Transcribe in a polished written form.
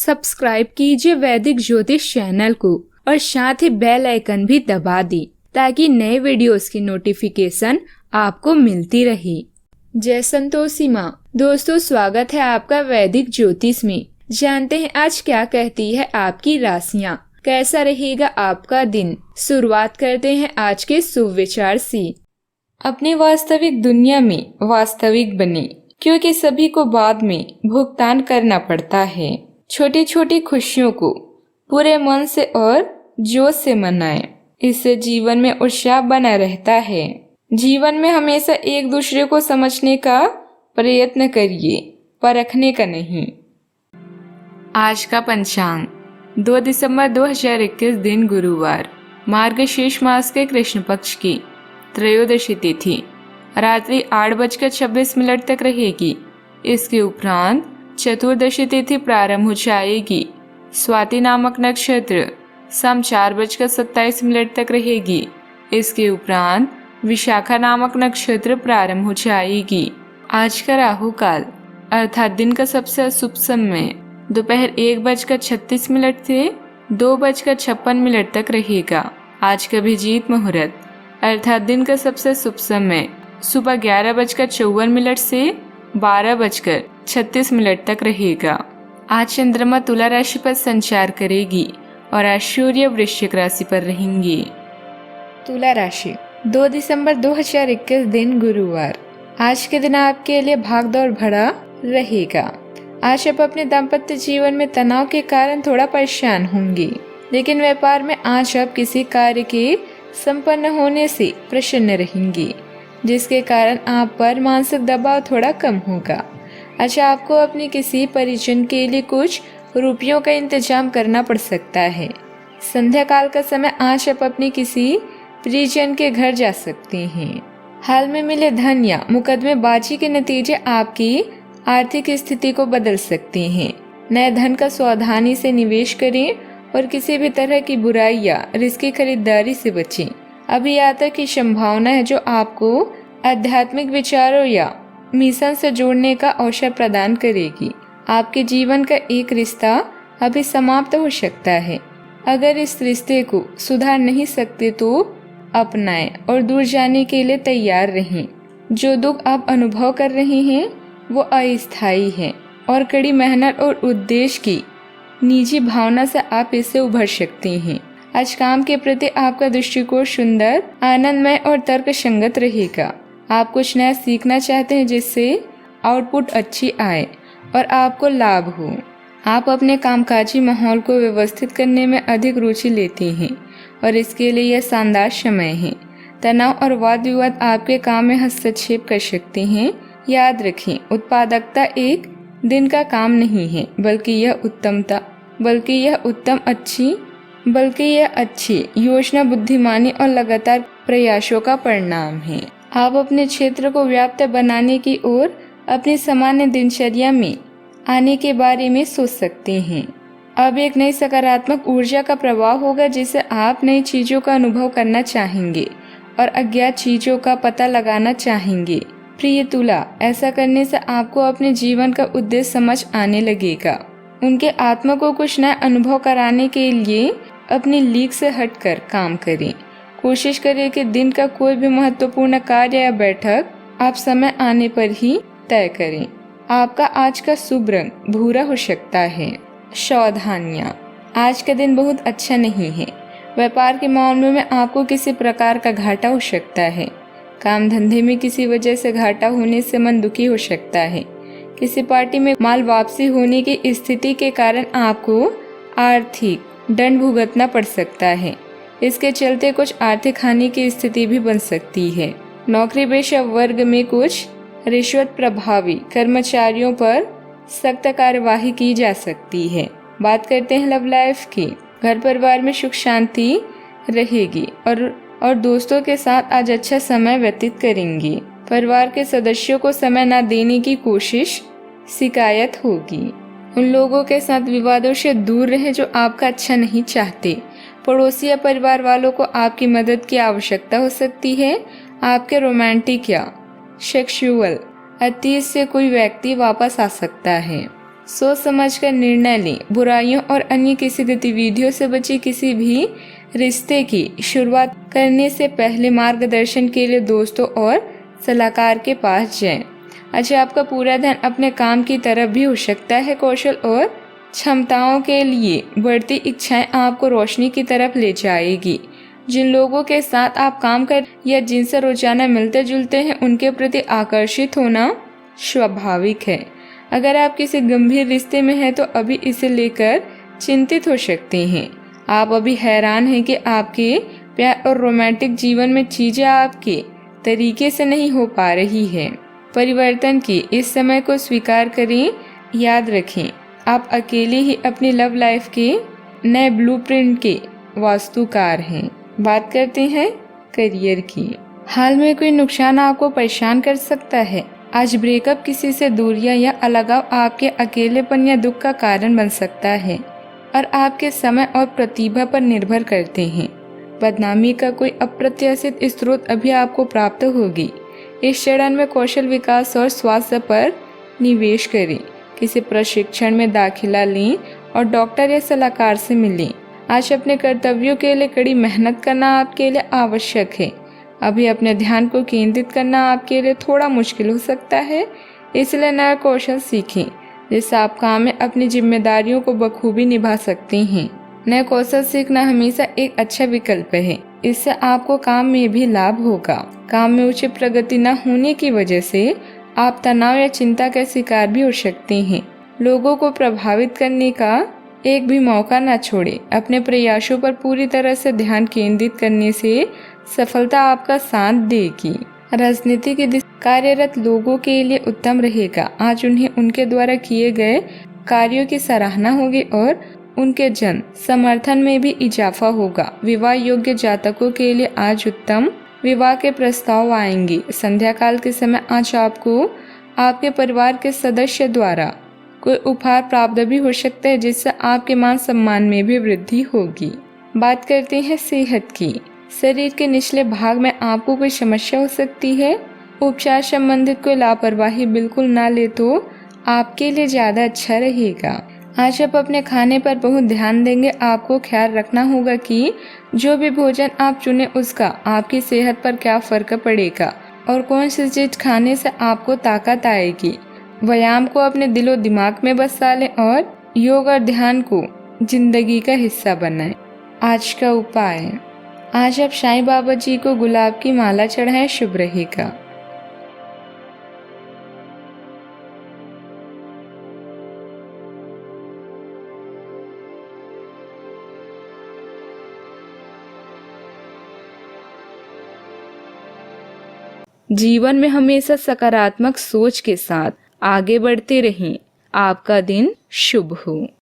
Subscribe कीजिए वैदिक ज्योतिष चैनल को और साथ ही बेल आइकन भी दबा दी ताकि नए वीडियोस की नोटिफिकेशन आपको मिलती रहे। जय संतोषी माँ। दोस्तों, स्वागत है आपका वैदिक ज्योतिष में। जानते हैं आज क्या कहती है आपकी राशियाँ, कैसा रहेगा आपका दिन। शुरुआत करते हैं आज के शुभ विचार से। अपनी वास्तविक दुनिया में वास्तविक बने, क्योंकि सभी को बाद में भुगतान करना पड़ता है। छोटी छोटी खुशियों को पूरे मन से और जोश से मनाएं, इससे जीवन में उत्साह बना रहता है। जीवन में हमेशा एक दूसरे को समझने का प्रयत्न करिए, परखने का नहीं। आज का पंचांग 2 दिसंबर 2021 दिन गुरुवार, मार्गशीर्ष मास के कृष्ण पक्ष की त्रयोदशी तिथि रात्रि 8:26 तक रहेगी। इसके उपरांत चतुर्दशी तिथि प्रारंभ हो जाएगी। स्वाति नामक नक्षत्र शाम 4:27 तक रहेगी। इसके उपरांत विशाखा नामक नक्षत्र प्रारंभ हो जाएगी। आज का राहु काल अर्थात दिन का सबसे अशुभ समय दोपहर 1:36 से 2:56 तक रहेगा। आज का अभिजीत मुहूर्त अर्थात दिन का सबसे शुभ समय सुबह 11:54 से 12:36 तक रहेगा। आज चंद्रमा तुला राशि पर संचार करेगी और आज सूर्य वृश्चिक राशि पर रहेंगे। तुला राशि 2 दिसंबर 2021 दिन गुरुवार। आज के दिन आपके लिए भागदौड़ भरा रहेगा। आज आप अपने दाम्पत्य जीवन में तनाव के कारण थोड़ा परेशान होंगे, लेकिन व्यापार में आज आप किसी कार्य के संपन्न होने से प्रसन्न रहेंगे, जिसके कारण आप पर मानसिक दबाव थोड़ा कम होगा। अच्छा, आपको अपने किसी परिजन के लिए कुछ रुपयों का इंतजाम करना पड़ सकता है। संध्या काल का समय आज आप अपने किसी परिजन के घर जा सकते हैं। हाल में मिले धन या मुकदमेबाजी के नतीजे आपकी आर्थिक स्थिति को बदल सकते हैं। नए धन का सावधानी से निवेश करें और किसी भी तरह की बुराई या रिस्की खरीदारी से बचें। अभी यात्रा की संभावना है जो आपको आध्यात्मिक विचारों या मिशन से जोड़ने का अवसर प्रदान करेगी। आपके जीवन का एक रिश्ता अभी समाप्त हो सकता है। अगर इस रिश्ते को सुधार नहीं सकते तो अपनाएं और दूर जाने के लिए तैयार रहें। जो दुख आप अनुभव कर रहे हैं वो अस्थायी है और कड़ी मेहनत और उद्देश्य की निजी भावना से आप इससे उभर सकते हैं। आज काम के प्रति आपका दृष्टिकोण सुंदर, आनंदमय और तर्कसंगत रहेगा। आप कुछ नया सीखना चाहते हैं जिससे आउटपुट अच्छी आए और आपको लाभ हो। आप अपने कामकाजी माहौल को व्यवस्थित करने में अधिक रुचि लेते हैं और इसके लिए यह शानदार समय है। तनाव और वाद विवाद आपके काम में हस्तक्षेप कर सकते हैं। याद रखें, उत्पादकता एक दिन का काम नहीं है, बल्कि यह अच्छी योजना, बुद्धिमानी और लगातार प्रयासों का परिणाम है। आप अपने क्षेत्र को व्याप्त बनाने की ओर अपनी सामान्य दिनचर्या में आने के बारे में सोच सकते हैं। अब एक नई सकारात्मक ऊर्जा का प्रवाह होगा जिससे आप नई चीजों का अनुभव करना चाहेंगे और अज्ञात चीजों का पता लगाना चाहेंगे। प्रिय तुला, ऐसा करने से आपको अपने जीवन का उद्देश्य समझ आने लगेगा। उनके आत्मा को कुछ नया अनुभव कराने के लिए अपनी लीक से हटकर काम करें। कोशिश करें कि दिन का कोई भी महत्वपूर्ण कार्य या बैठक आप समय आने पर ही तय करें। आपका आज का शुभ रंग भूरा हो सकता है। सावधानियाँ, आज का दिन बहुत अच्छा नहीं है। व्यापार के मामलों में आपको किसी प्रकार का घाटा हो सकता है। काम धंधे में किसी वजह से घाटा होने से मन दुखी हो सकता है। किसी पार्टी में माल वापसी होने की स्थिति के कारण आपको आर्थिक दंड भुगतना पड़ सकता है। इसके चलते कुछ आर्थिक हानि की स्थिति भी बन सकती है। नौकरी पेशा वर्ग में कुछ रिश्वत प्रभावी कर्मचारियों पर सख्त कार्यवाही की जा सकती है। बात करते हैं लव लाइफ की। घर परिवार में सुख शांति रहेगी और दोस्तों के साथ आज अच्छा समय व्यतीत करेंगे। परिवार के सदस्यों को समय न देने की कोशिश शिकायत होगी। उन लोगों के साथ विवादों से दूर रहें जो आपका अच्छा नहीं चाहते। पड़ोसी या परिवार वालों को आपकी मदद की आवश्यकता हो सकती है। आपके रोमांटिक या सेक्सुअल अतीत से कोई व्यक्ति वापस आ सकता है। सोच समझकर निर्णय लें। बुराइयों और अन्य किसी गतिविधियों से बची किसी भी रिश्ते की शुरुआत करने से पहले मार्गदर्शन के लिए दोस्तों और सलाहकार के पास जाएं। अच्छा, आपका पूरा ध्यान अपने काम की तरफ भी हो सकता है। कौशल और क्षमताओं के लिए बढ़ती इच्छाएं आपको रोशनी की तरफ ले जाएगी। जिन लोगों के साथ आप काम कर या जिनसे रोजाना मिलते जुलते हैं, उनके प्रति आकर्षित होना स्वाभाविक है। अगर आप किसी गंभीर रिश्ते में हैं तो अभी इसे लेकर चिंतित हो सकते हैं। आप अभी हैरान हैं कि आपके प्यार और रोमांटिक जीवन में चीजें आपके तरीके से नहीं हो पा रही है। परिवर्तन की इस समय को स्वीकार करें। याद रखें, आप अकेले ही अपनी लव लाइफ के नए ब्लूप्रिंट के वास्तुकार हैं। बात करते हैं करियर की। हाल में कोई नुकसान आपको परेशान कर सकता है। आज ब्रेकअप, किसी से दूरियां या अलगाव आपके अकेलेपन या दुख का कारण बन सकता है और आपके समय और प्रतिभा पर निर्भर करते हैं। बदनामी का कोई अप्रत्याशित स्रोत अभी आपको प्राप्त होगी। इस चरण में कौशल विकास और स्वास्थ्य पर निवेश करें। किसी प्रशिक्षण में दाखिला लें और डॉक्टर या सलाहकार से मिलें। आज अपने कर्तव्यों के लिए कड़ी मेहनत करना आपके लिए आवश्यक है। अभी अपने ध्यान को केंद्रित करना आपके लिए थोड़ा मुश्किल हो सकता है, इसलिए नया कौशल सीखें जिससे आप काम में अपनी जिम्मेदारियों को बखूबी निभा सकते हैं। नया कौशल सीखना हमेशा एक अच्छा विकल्प है। इससे आपको काम में भी लाभ होगा। काम में उचित प्रगति न होने की वजह से आप तनाव या चिंता का शिकार भी हो सकते हैं। लोगों को प्रभावित करने का एक भी मौका न छोड़ें। अपने प्रयासों पर पूरी तरह से ध्यान केंद्रित करने से सफलता आपका साथ देगी। राजनीति की कार्यरत लोगों के लिए उत्तम रहेगा। आज उन्हें उनके द्वारा किए गए कार्यों की सराहना होगी और उनके जन समर्थन में भी इजाफा होगा। विवाह योग्य जातकों के लिए आज उत्तम विवाह के प्रस्ताव आएंगे। संध्या काल के समय आज आपको आपके परिवार के सदस्य द्वारा कोई उपहार प्राप्त भी हो सकता है, जिससे आपके मान सम्मान में भी वृद्धि होगी। बात करते हैं सेहत की। शरीर के निचले भाग में आपको कोई समस्या हो सकती है। उपचार संबंधित कोई लापरवाही बिल्कुल ना ले तो आपके लिए ज्यादा अच्छा रहेगा। आज आप अपने खाने पर बहुत ध्यान देंगे। आपको ख्याल रखना होगा कि जो भी भोजन आप चुने उसका आपकी सेहत पर क्या फर्क पड़ेगा और कौन सी चीज खाने से आपको ताकत आएगी। व्यायाम को अपने दिलो दिमाग में बसा लें और योग और ध्यान को जिंदगी का हिस्सा बनाएं। आज का उपाय, आज आप साईं बाबा जी को गुलाब की माला चढ़ाएं, शुभ रहेगा। जीवन में हमेशा सकारात्मक सोच के साथ आगे बढ़ते रहें। आपका दिन शुभ हो।